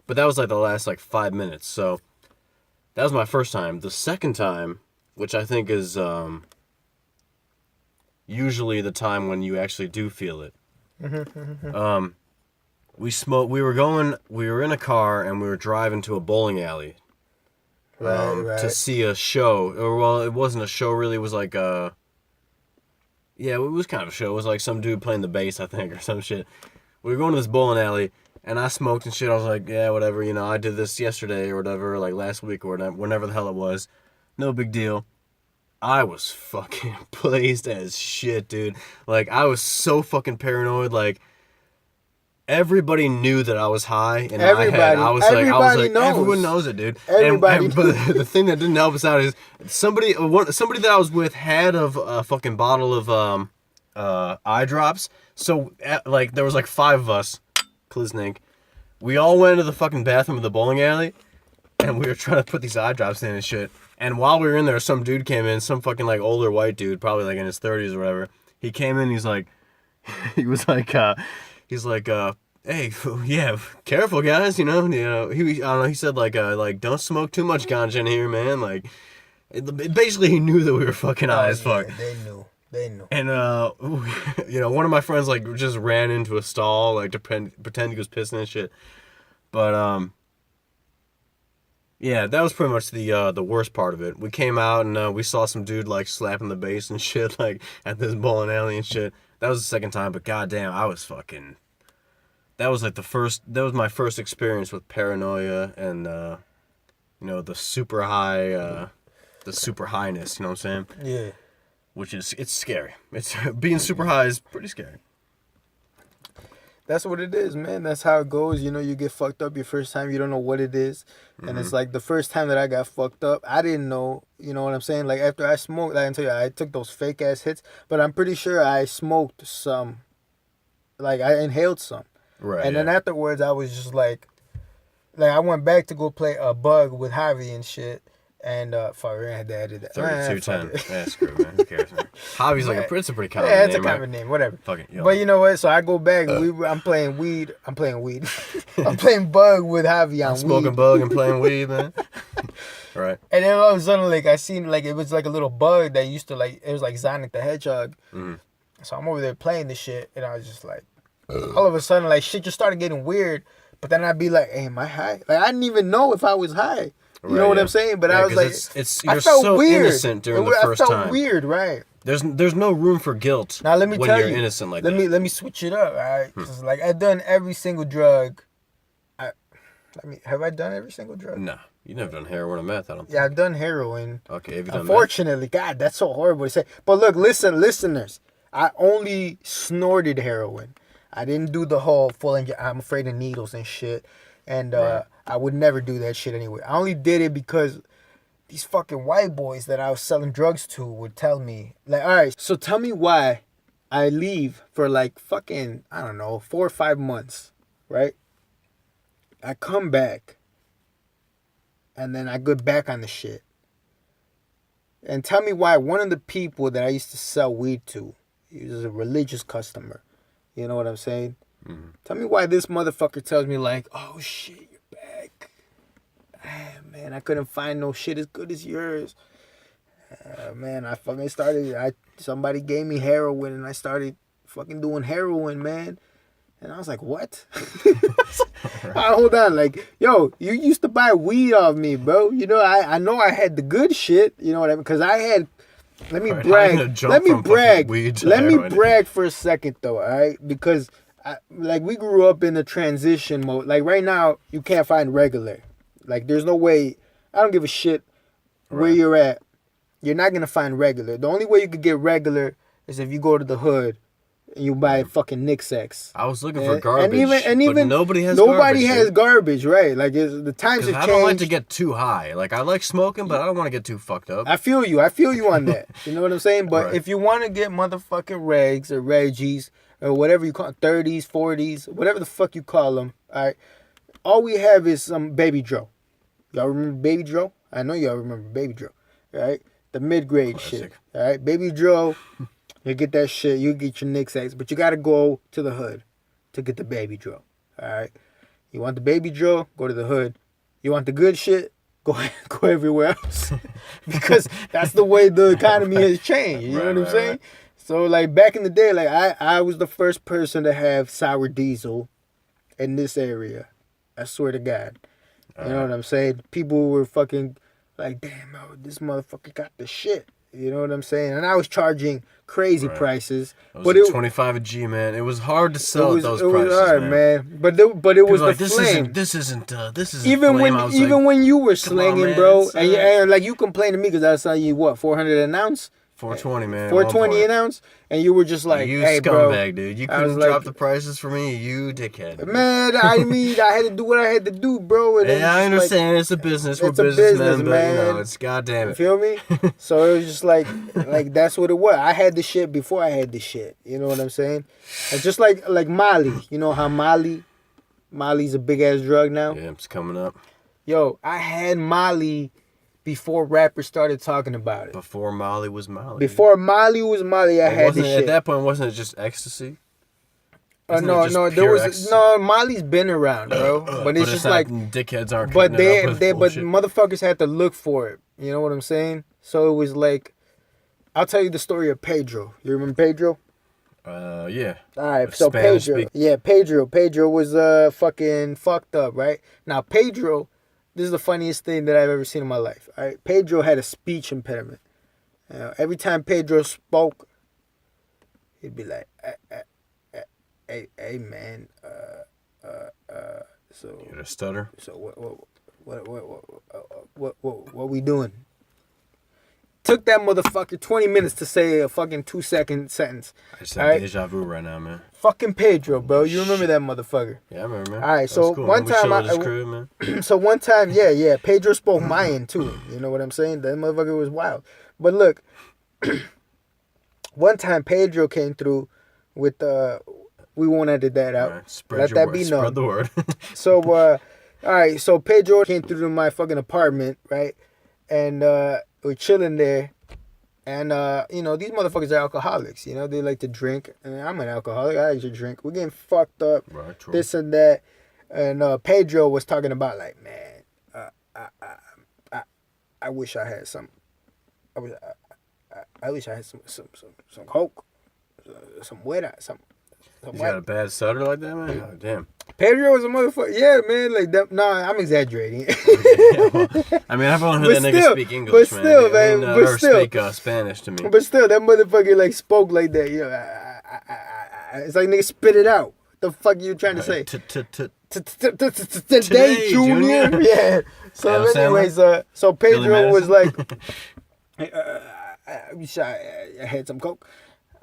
[SPEAKER 1] But that was like the last like 5 minutes. So that was my first time. The second time, which I think is usually the time when you actually do feel it. We were in a car and we were driving to a bowling alley
[SPEAKER 2] Right.
[SPEAKER 1] to see a show. Or, well, it wasn't a show really. It was like yeah, it was kind of a show. It was like some dude playing the bass, I think, or some shit. We were going to this bowling alley, and I smoked and shit. I was like, yeah, whatever, you know, I did this yesterday or whatever, like last week or whenever the hell it was. No big deal. I was fucking blazed as shit, dude. Like, I was so fucking paranoid. Like, everybody knew that I was high in my
[SPEAKER 2] Everybody.
[SPEAKER 1] head. I was
[SPEAKER 2] Everybody
[SPEAKER 1] like,
[SPEAKER 2] knows.
[SPEAKER 1] everyone knows it, dude.
[SPEAKER 2] Everybody
[SPEAKER 1] But the thing that didn't help us out is somebody that I was with had a fucking bottle of eye drops. So like there was like 5 of us, Kliznink. We all went into the fucking bathroom of the bowling alley, and we were trying to put these eye drops in and shit. And while we were in there, some dude came in, some fucking like older white dude, probably like in his 30s or whatever. He came in, he's like, he was like, hey, yeah, careful guys, you know, I don't know, he said like don't smoke too much ganja in here, man. Like, basically he knew that we were fucking high as fuck.
[SPEAKER 2] They knew.
[SPEAKER 1] And you know, one of my friends like just ran into a stall like to pretend he was pissing and shit. But yeah, that was pretty much the worst part of it. We came out and we saw some dude like slapping the bass and shit like at this bowling alley and shit. That was the second time, but goddamn, I was fucking. That was like that was my first experience with paranoia and you know, the super highness. You know what I'm saying?
[SPEAKER 2] Yeah.
[SPEAKER 1] Which is, it's scary. It's being super high is pretty scary.
[SPEAKER 2] That's what it is, man. That's how it goes. You know, you get fucked up your first time. You don't know what it is. And it's like the first time that I got fucked up, I didn't know. You know what I'm saying? Like after I smoked, like I tell you, I took those fake ass hits. But I'm pretty sure I smoked some. Like I inhaled some.
[SPEAKER 1] Right.
[SPEAKER 2] And then afterwards, I was just like I went back to go play a bug with Javi and shit. And fuck, I had to edit that.
[SPEAKER 1] 3210. Yeah, screw it, man. Who cares, man? Hobby's like it's a pretty common
[SPEAKER 2] name. Yeah, it's
[SPEAKER 1] name,
[SPEAKER 2] a common name, whatever.
[SPEAKER 1] Fuck it, yo.
[SPEAKER 2] But you know what? So I go back. I'm playing weed. I'm playing bug with Javi on weed.
[SPEAKER 1] Smoking bug and playing weed, man. Right.
[SPEAKER 2] And then all of a sudden, like I seen like it was like a little bug that used to like it was like Sonic the Hedgehog. Mm-hmm. So I'm over there playing this shit, and I was just like, all of a sudden, like shit just started getting weird. But then I'd be like, hey, am I high? Like I didn't even know if I was high. You know what I'm saying? But I was like,
[SPEAKER 1] you're so
[SPEAKER 2] weird.
[SPEAKER 1] Innocent during the first time.
[SPEAKER 2] I felt weird, right?
[SPEAKER 1] There's no room for guilt.
[SPEAKER 2] Now let me
[SPEAKER 1] when
[SPEAKER 2] tell
[SPEAKER 1] you're
[SPEAKER 2] you,
[SPEAKER 1] innocent like
[SPEAKER 2] let
[SPEAKER 1] that.
[SPEAKER 2] me switch it up, all right? Cause like I've done every single drug. Have I done every single drug?
[SPEAKER 1] No, you never done heroin or meth. I don't think.
[SPEAKER 2] Yeah, I've done heroin.
[SPEAKER 1] Okay, have you done
[SPEAKER 2] Unfortunately, meth? God, that's so horrible to say. But look, listeners, I only snorted heroin. I didn't do the whole full. I'm afraid of needles and shit, and
[SPEAKER 1] right.
[SPEAKER 2] I would never do that shit anyway. I only did it because these fucking white boys that I was selling drugs to would tell me, like, all right, so tell me why I leave for like fucking, I don't know, 4 or 5 months, right? I come back and then I go back on the shit. And tell me why one of the people that I used to sell weed to, he was a religious customer. You know what I'm saying? Mm-hmm. Tell me why this motherfucker tells me like, oh shit, you're back. Man, I couldn't find no shit as good as yours. Man, I fucking started, somebody gave me heroin and I started fucking doing heroin, man. And I was like, what? Hold on, like, yo, you used to buy weed off me, bro. You know, I know I had the good shit, you know what I mean? Because I had, let me brag for a second, though, all right? Because, we grew up in a transition mode. Like, right now, you can't find regular. Like, there's no way, I don't give a shit where you're at. You're not going to find regular. The only way you could get regular is if you go to the hood and you buy fucking Nick Sex.
[SPEAKER 1] I was looking for garbage, but nobody has
[SPEAKER 2] garbage, right? Like, the times have changed.
[SPEAKER 1] I don't like to get too high. Like, I like smoking, but I don't want to get too fucked up.
[SPEAKER 2] I feel you on that. You know what I'm saying? But if you want to get motherfucking regs or Reggies or whatever you call it, 30s, 40s, whatever the fuck you call them, all right, all we have is some Baby Dro. Y'all remember Baby Dro? I know y'all remember Baby Dro, right? The mid-grade shit, all right? Baby Dro, you get that shit, you get your Nick Sex, but you got to go to the hood to get the Baby Dro, all right? You want the Baby Dro, go to the hood. You want the good shit, go everywhere else. Because that's the way the economy has changed, you know what I'm saying? Right. So, like, back in the day, like, I was the first person to have sour diesel in this area. I swear to God. You know what I'm saying? People were fucking like, damn, this motherfucker got the shit. You know what I'm saying? And I was charging crazy prices.
[SPEAKER 1] But it was 25 a G, man. It was hard to sell at those prices,
[SPEAKER 2] it was hard, man. But it was
[SPEAKER 1] like,
[SPEAKER 2] the flame.
[SPEAKER 1] This isn't
[SPEAKER 2] even
[SPEAKER 1] flame.
[SPEAKER 2] when you were slinging, bro,
[SPEAKER 1] and
[SPEAKER 2] like you complained to me because I was selling you what, 400 an ounce.
[SPEAKER 1] 420, man.
[SPEAKER 2] 420 an ounce, and you were just like,
[SPEAKER 1] you
[SPEAKER 2] hey,
[SPEAKER 1] scumbag,
[SPEAKER 2] bro.
[SPEAKER 1] dude. You
[SPEAKER 2] I was
[SPEAKER 1] couldn't
[SPEAKER 2] like,
[SPEAKER 1] drop the prices for me, you dickhead. Dude.
[SPEAKER 2] Man, I had to do what I had to do, bro. And
[SPEAKER 1] yeah, I understand. It's a business. We're businessmen, but you know, it's goddamn it.
[SPEAKER 2] You feel me? So it was just like that's what it was. I had the shit before I had the shit. You know what I'm saying? And just like Molly. You know how Molly's a big ass drug now?
[SPEAKER 1] Yeah, it's coming up.
[SPEAKER 2] Yo, I had Molly before rappers started talking about it.
[SPEAKER 1] Before Molly was Molly.
[SPEAKER 2] Before Molly was Molly, I had this shit.
[SPEAKER 1] At that point, wasn't it just ecstasy?
[SPEAKER 2] No, Molly's been around, bro. But it's just like
[SPEAKER 1] dickheads aren't.
[SPEAKER 2] But motherfuckers had to look for it. You know what I'm saying? So it was like, I'll tell you the story of Pedro. You remember Pedro?
[SPEAKER 1] Yeah.
[SPEAKER 2] All right, so Pedro. Yeah, Pedro was fucking fucked up, right? Now Pedro, this is the funniest thing that I've ever seen in my life. All right, Pedro had a speech impediment. Every time Pedro spoke, he'd be like, hey man, so
[SPEAKER 1] you had a stutter.
[SPEAKER 2] So what we doing? Took that motherfucker 20 minutes to say a fucking 2-second sentence.
[SPEAKER 1] I just have deja vu right now, man.
[SPEAKER 2] Fucking Pedro, bro. You remember that motherfucker?
[SPEAKER 1] Yeah, I remember, man.
[SPEAKER 2] All right, so
[SPEAKER 1] cool,
[SPEAKER 2] one time, yeah, Pedro spoke Mayan too. You know what I'm saying? That motherfucker was wild. But look, one time Pedro came through with we won't edit that out.
[SPEAKER 1] Right,
[SPEAKER 2] Let that be known.
[SPEAKER 1] Spread the word.
[SPEAKER 2] So, all right, so Pedro came through to my fucking apartment, right? And we're chilling there. And, you know, these motherfuckers are alcoholics. You know, they like to drink. And I'm an alcoholic. I like to drink. We're getting fucked up.
[SPEAKER 1] Right, true.
[SPEAKER 2] This and that. And Pedro was talking about, like, man, I wish I had some. I wish I had some coke. Some weird, some.
[SPEAKER 1] You got a bad stutter like that, man? Oh, damn.
[SPEAKER 2] Pedro was a motherfucker. Yeah, man. Like that. Nah, I'm exaggerating.
[SPEAKER 1] Yeah, well, I mean, I've only heard that nigga speak English,
[SPEAKER 2] but still, man.
[SPEAKER 1] Or speak Spanish to me.
[SPEAKER 2] But still, that motherfucker like spoke like that. You know, it's like nigga spit it out. What the fuck you trying to say? Today, Junior. Yeah. So, anyways, so Pedro was like, I wish I had some coke.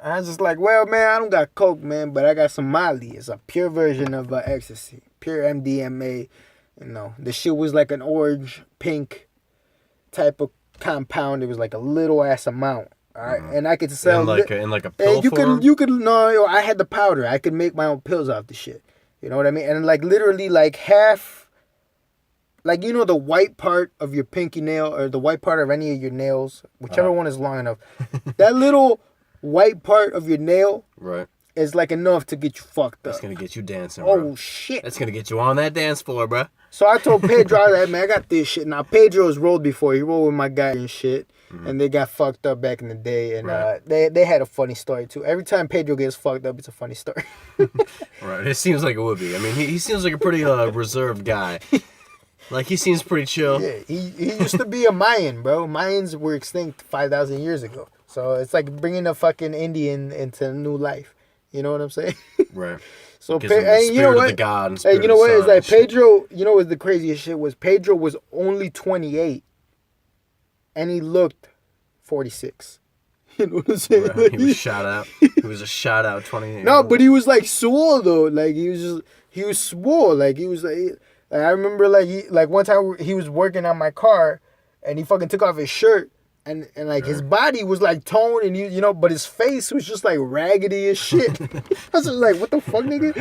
[SPEAKER 2] I was just like, well, man, I don't got coke, man, but I got some Molly. It's a pure version of ecstasy, pure MDMA. You know, the shit was like an orange, pink type of compound. It was like a little ass amount. All right, and I could sell
[SPEAKER 1] in like a pill form?
[SPEAKER 2] You could no, I had the powder. I could make my own pills off the shit. You know what I mean? And like literally like half, like you know the white part of your pinky nail or the white part of any of your nails, whichever one is long enough. That little white part of your nail is like enough to get you fucked up.
[SPEAKER 1] That's gonna get you dancing, bro.
[SPEAKER 2] Oh shit.
[SPEAKER 1] That's gonna get you on that dance floor, bro.
[SPEAKER 2] So I told Pedro that, man, I got this shit. Now Pedro's rolled before. He rolled with my guy and shit. And they got fucked up back in the day. And they had a funny story too. Every time Pedro gets fucked up, it's a funny story.
[SPEAKER 1] Right. It seems like it would be. I mean, he seems like a pretty reserved guy. Like, he seems pretty chill.
[SPEAKER 2] Yeah, he used to be a Mayan, bro. Mayans were extinct 5,000 years ago. So it's like bringing a fucking Indian into new life. You know what I'm saying?
[SPEAKER 1] Right.
[SPEAKER 2] So and you know what? And you know what? It's like Pedro. You know what the craziest shit was? Pedro was only 28, and he looked 46. You know what I'm saying?
[SPEAKER 1] Right.
[SPEAKER 2] Like,
[SPEAKER 1] he was shot out. He was a shot out 28.
[SPEAKER 2] No, but he was like swole though. Like he was swole. Like he was like I remember like one time he was working on my car, and he fucking took off his shirt. And like his body was like toned and you know, but his face was just like raggedy as shit. I was just like, what the fuck, nigga?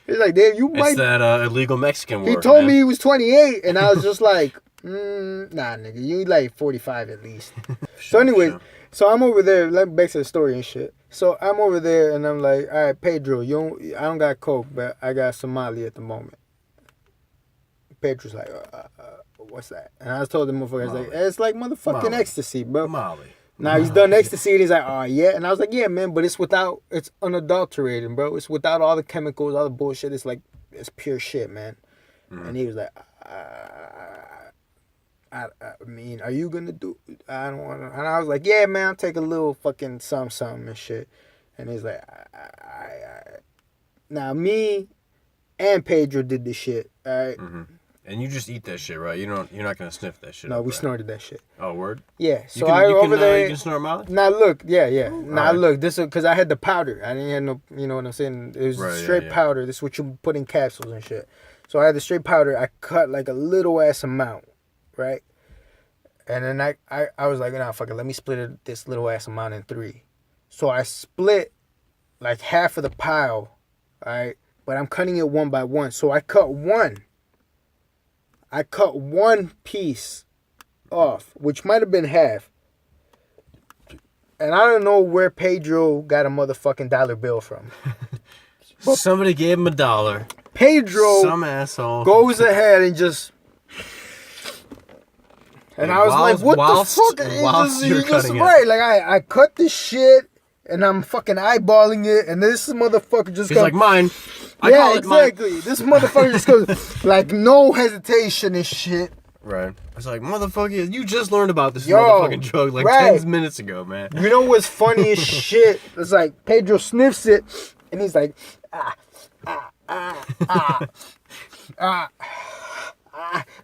[SPEAKER 2] He's like, damn, you might.
[SPEAKER 1] It's that illegal Mexican work.
[SPEAKER 2] He told me he was 28, and I was just like, nah, nigga, you like 45 at least. So anyways, so I'm over there. Back to the story and shit. So I'm over there, and I'm like, all right, Pedro, I don't got coke, but I got Somali at the moment. Pedro's like, what's that? And I told the motherfucker, like, it's like motherfucking ecstasy, bro.
[SPEAKER 1] Molly.
[SPEAKER 2] Now he's done ecstasy, and he's like, oh yeah. And I was like, yeah, man, but it's unadulterated, bro. It's without all the chemicals, all the bullshit. It's like, it's pure shit, man. And he was like, I mean, are you gonna do? I don't want to. And I was like, yeah, man, I'll take a little fucking something and shit. And he's like, Now me and Pedro did this shit, all right?
[SPEAKER 1] And you just eat that shit, right? You're not gonna sniff that shit.
[SPEAKER 2] No,
[SPEAKER 1] up,
[SPEAKER 2] we
[SPEAKER 1] right?
[SPEAKER 2] snorted that shit.
[SPEAKER 1] Oh, word.
[SPEAKER 2] Yeah. So
[SPEAKER 1] You can snort Molly.
[SPEAKER 2] Now look, yeah.
[SPEAKER 1] Ooh,
[SPEAKER 2] now
[SPEAKER 1] right.
[SPEAKER 2] look, this is because I had the powder. I didn't have no, you know what I'm saying? It was straight powder. This is what you put in capsules and shit. So I had the straight powder. I cut like a little ass amount, right? And then I was like, nah, fuck it. Let me split this little ass amount in 3. So I split like half of the pile, right? But I'm cutting it one by one. So I cut one piece off, which might have been half. And I don't know where Pedro got a motherfucking dollar bill from.
[SPEAKER 1] Somebody gave him $1.
[SPEAKER 2] Pedro,
[SPEAKER 1] some asshole,
[SPEAKER 2] goes ahead and just... And I was like, what the fuck?
[SPEAKER 1] Whilst you're cutting it.
[SPEAKER 2] Right, like I cut this shit and I'm fucking eyeballing it and this motherfucker just
[SPEAKER 1] He's like, mine. I call it
[SPEAKER 2] exactly.
[SPEAKER 1] Mine.
[SPEAKER 2] This motherfucker just goes, like, no hesitation and shit.
[SPEAKER 1] Right. It's like, motherfucker, you just learned about this motherfucking drug like 10 minutes ago, man.
[SPEAKER 2] You know what's funny as shit? It's like, Pedro sniffs it and he's like,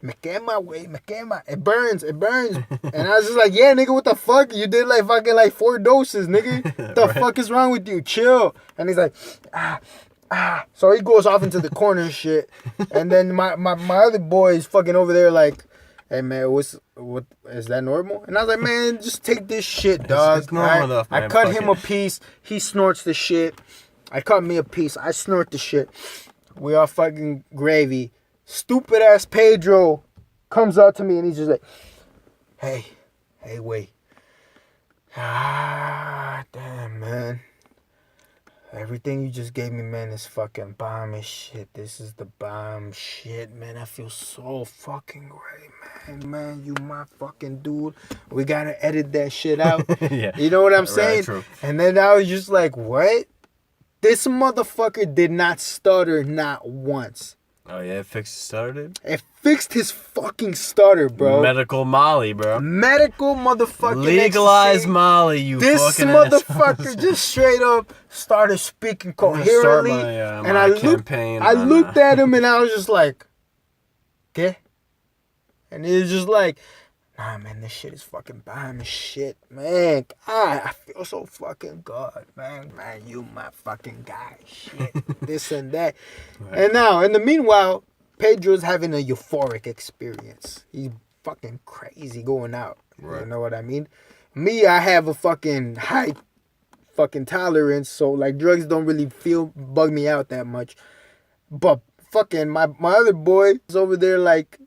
[SPEAKER 2] me quema, wey, me quema. It burns. And I was just like, yeah, nigga, what the fuck? You did like fucking like 4 doses, nigga. What the fuck is wrong with you? Chill. And he's like, So he goes off into the corner and shit. And then my other boy is fucking over there like, hey man, what is that normal? And I was like, man, just take this shit, dog.
[SPEAKER 1] It's normal enough, man.
[SPEAKER 2] I cut him a piece. He snorts the shit. I cut me a piece. I snort the shit. We all fucking gravy. Stupid ass Pedro comes up to me and he's just like, hey, wait. Damn, man. Everything you just gave me, man, is fucking bomb as shit. This is the bomb shit, man. I feel so fucking great, man. Man, you my fucking dude. We gotta edit that shit out.
[SPEAKER 1] Yeah.
[SPEAKER 2] You know what I'm saying?
[SPEAKER 1] Right, true.
[SPEAKER 2] And then I was just like, what? This motherfucker did not stutter not once.
[SPEAKER 1] Oh, yeah, it fixed his stutter, dude?
[SPEAKER 2] It fixed his fucking stutter, bro.
[SPEAKER 1] Medical Molly, bro.
[SPEAKER 2] Medical motherfucking
[SPEAKER 1] Legalize
[SPEAKER 2] ecstasy.
[SPEAKER 1] Molly, you
[SPEAKER 2] This
[SPEAKER 1] fucking
[SPEAKER 2] motherfucker
[SPEAKER 1] assholes.
[SPEAKER 2] just straight up started speaking
[SPEAKER 1] I'm gonna
[SPEAKER 2] coherently.
[SPEAKER 1] start my
[SPEAKER 2] and I
[SPEAKER 1] campaign.
[SPEAKER 2] looked at him and I was just like, ¿qué? And he was just like, nah, man, this shit is fucking bomb as shit, man. God, I feel so fucking good, man. Man, you my fucking guy, shit. This and that. Right. And now, in the meanwhile, Pedro's having a euphoric experience. He's fucking crazy going out. Right. You know what I mean? Me, I have a fucking high fucking tolerance, so like drugs don't really bug me out that much. But fucking my other boy is over there like,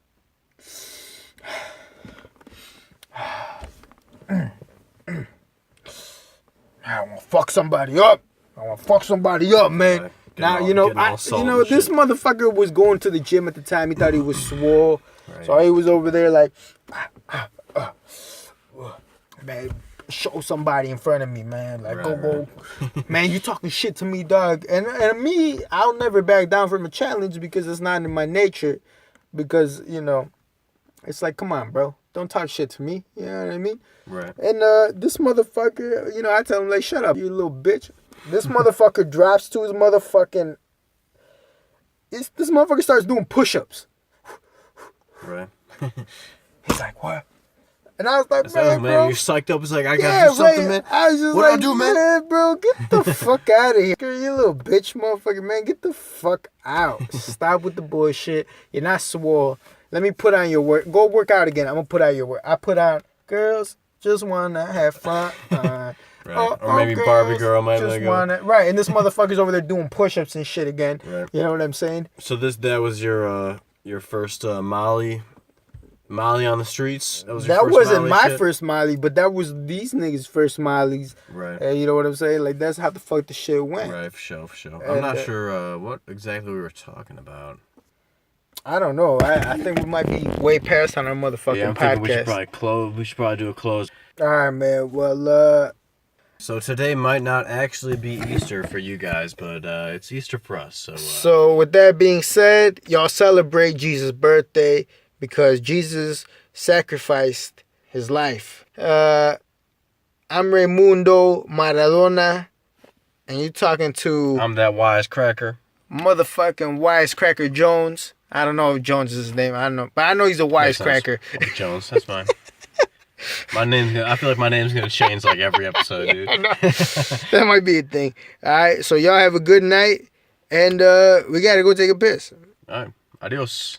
[SPEAKER 2] I want to fuck somebody up. Man.
[SPEAKER 1] Right.
[SPEAKER 2] Now, this motherfucker was going to the gym at the time. He thought he was swole. Right. So he was over there like, man, show somebody in front of me, man. Like, go. Man, you talking shit to me, dog. And me, I'll never back down from a challenge because it's not in my nature. Because, it's like, come on, bro. Don't talk shit to me. You know what I mean?
[SPEAKER 1] Right.
[SPEAKER 2] And this motherfucker, I tell him, like, shut up, you little bitch. This motherfucker drops to his motherfucking... This motherfucker starts doing push-ups.
[SPEAKER 1] Right.
[SPEAKER 2] He's like, what? And I was like,
[SPEAKER 1] man,
[SPEAKER 2] bro.
[SPEAKER 1] You're psyched up. It's like, I gotta do something, man.
[SPEAKER 2] I was just
[SPEAKER 1] what
[SPEAKER 2] like,
[SPEAKER 1] do I do, man?
[SPEAKER 2] Bro, get the fuck out of here. You little bitch, motherfucker, man. Get the fuck out. Stop with the bullshit. You're not swole. Let me put on your work. Go work out again. I'm going to put out your work. I put on, girls just want to have fun.
[SPEAKER 1] Right. Or maybe girls, Barbie girl might let go.
[SPEAKER 2] Right. And this motherfucker's over there doing push-ups and shit again. Right. You know what I'm saying?
[SPEAKER 1] So that was your first Molly on the streets?
[SPEAKER 2] That wasn't my first Molly, but that was these niggas' first Mollies.
[SPEAKER 1] Right.
[SPEAKER 2] You know what I'm saying? Like, that's how the fuck the shit went.
[SPEAKER 1] Right, for sure. I'm not sure what exactly we were talking about.
[SPEAKER 2] I don't know. I think we might be way past on our motherfucking podcast.
[SPEAKER 1] We should probably close. We should probably do a close.
[SPEAKER 2] All right, man. Well,
[SPEAKER 1] so today might not actually be Easter for you guys, but it's Easter for us.
[SPEAKER 2] So with that being said, y'all celebrate Jesus' birthday because Jesus sacrificed his life. I'm Raimundo Maradona, and you're talking to...
[SPEAKER 1] I'm that wisecracker.
[SPEAKER 2] Motherfucking Wisecracker Jones. I don't know if Jones is his name. I don't know, but I know he's a wisecracker.
[SPEAKER 1] Jones, that's fine. I feel like my name's gonna change like every episode,
[SPEAKER 2] Yeah,
[SPEAKER 1] dude.
[SPEAKER 2] I know. That might be a thing. All right, so y'all have a good night, and we gotta go take a piss.
[SPEAKER 1] All right, adios.